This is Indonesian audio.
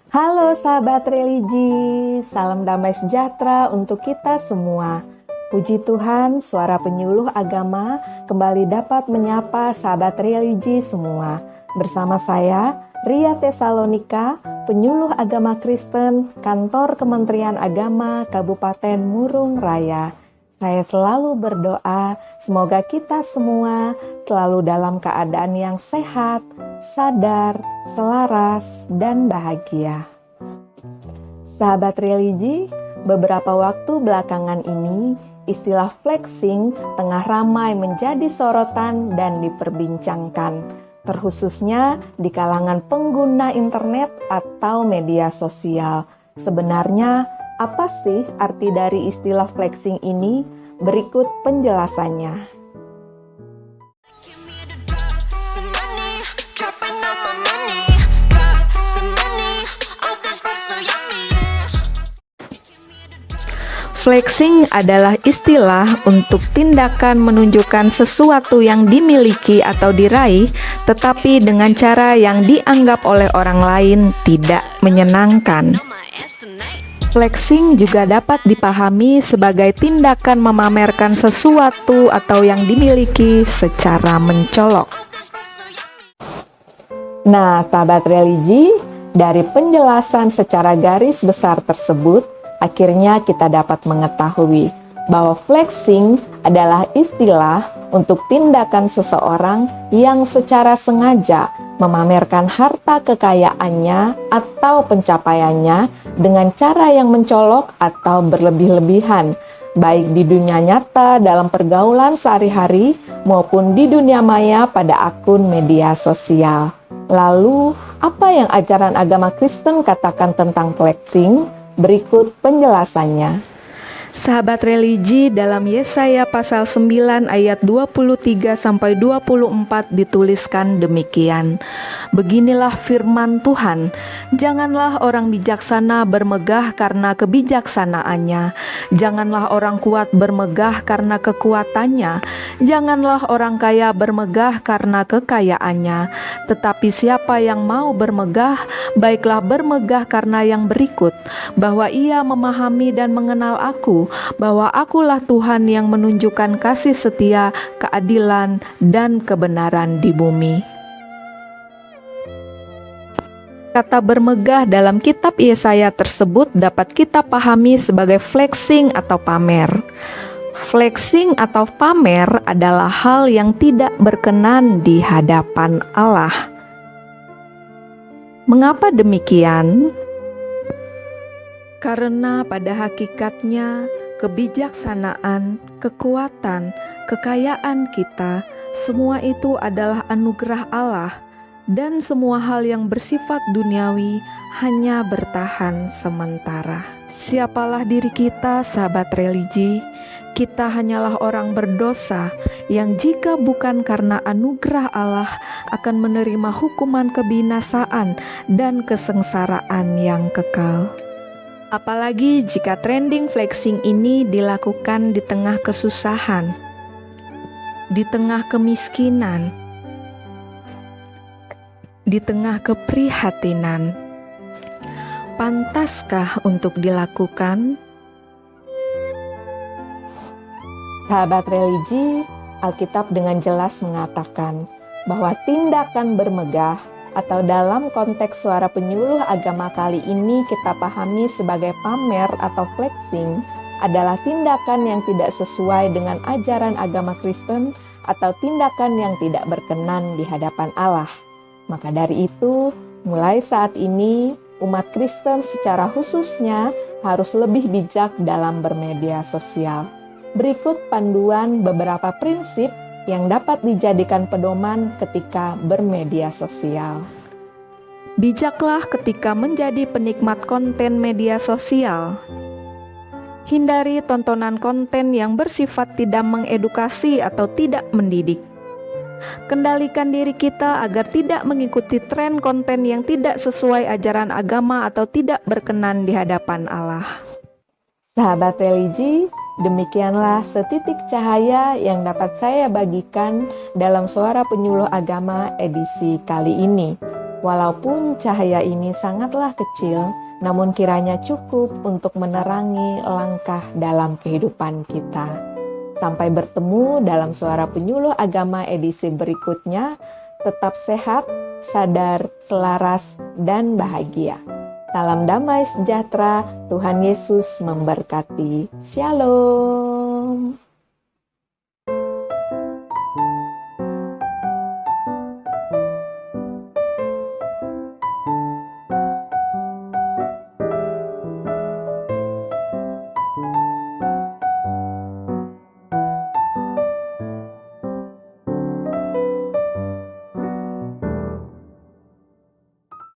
Halo sahabat religi, salam damai sejahtera untuk kita semua. Puji Tuhan, suara penyuluh agama kembali dapat menyapa sahabat religi semua. Bersama saya, Ria Tesalonika, penyuluh agama Kristen, Kantor Kementerian Agama Kabupaten Murung Raya. Saya selalu berdoa, semoga kita semua selalu dalam keadaan yang sehat, sadar, selaras, dan bahagia. Sahabat religi, beberapa waktu belakangan ini, istilah flexing tengah ramai menjadi sorotan dan diperbincangkan, terkhususnya di kalangan pengguna internet atau media sosial. Sebenarnya, apa sih arti dari istilah flexing ini? Berikut penjelasannya. Flexing adalah istilah untuk tindakan menunjukkan sesuatu yang dimiliki atau diraih, tetapi dengan cara yang dianggap oleh orang lain tidak menyenangkan. Flexing juga dapat dipahami sebagai tindakan memamerkan sesuatu atau yang dimiliki secara mencolok. Nah, sahabat religi, dari penjelasan secara garis besar tersebut, akhirnya kita dapat mengetahui bahwa flexing adalah istilah untuk tindakan seseorang yang secara sengaja memamerkan harta kekayaannya atau pencapaiannya dengan cara yang mencolok atau berlebih-lebihan, baik di dunia nyata dalam pergaulan sehari-hari maupun di dunia maya pada akun media sosial. Lalu, apa yang ajaran agama Kristen katakan tentang flexing? Berikut penjelasannya. Sahabat religi, dalam Yesaya pasal 9 ayat 23-24 dituliskan demikian. Beginilah firman Tuhan, janganlah orang bijaksana bermegah karena kebijaksanaannya, janganlah orang kuat bermegah karena kekuatannya, janganlah orang kaya bermegah karena kekayaannya, tetapi siapa yang mau bermegah, baiklah bermegah karena yang berikut, bahwa ia memahami dan mengenal aku, bahwa akulah Tuhan yang menunjukkan kasih setia, keadilan, dan kebenaran di bumi. Kata bermegah dalam kitab Yesaya tersebut dapat kita pahami sebagai flexing atau pamer. Flexing atau pamer adalah hal yang tidak berkenan di hadapan Allah. Mengapa demikian? Karena pada hakikatnya kebijaksanaan, kekuatan, kekayaan kita, semua itu adalah anugerah Allah, dan semua hal yang bersifat duniawi hanya bertahan sementara. Siapalah diri kita, sahabat religi? Kita hanyalah orang berdosa yang jika bukan karena anugerah Allah akan menerima hukuman kebinasaan dan kesengsaraan yang kekal. Apalagi jika trending flexing ini dilakukan di tengah kesusahan, di tengah kemiskinan, di tengah keprihatinan. Pantaskah untuk dilakukan? Sahabat religi, Alkitab dengan jelas mengatakan bahwa tindakan bermegah atau dalam konteks suara penyuluh agama kali ini kita pahami sebagai pamer atau flexing adalah tindakan yang tidak sesuai dengan ajaran agama Kristen atau tindakan yang tidak berkenan di hadapan Allah. Maka dari itu, mulai saat ini umat Kristen secara khususnya harus lebih bijak dalam bermedia sosial. Berikut panduan beberapa prinsip yang dapat dijadikan pedoman ketika bermedia sosial. Bijaklah ketika menjadi penikmat konten media sosial. Hindari tontonan konten yang bersifat tidak mengedukasi atau tidak mendidik. Kendalikan diri kita agar tidak mengikuti tren konten yang tidak sesuai ajaran agama atau tidak berkenan di hadapan Allah. Sahabat religi, demikianlah setitik cahaya yang dapat saya bagikan dalam suara penyuluh agama edisi kali ini. Walaupun cahaya ini sangatlah kecil, namun kiranya cukup untuk menerangi langkah dalam kehidupan kita. Sampai bertemu dalam Suara Penyuluh Agama edisi berikutnya. Tetap sehat, sadar, selaras, dan bahagia. Salam damai sejahtera, Tuhan Yesus memberkati. Shalom.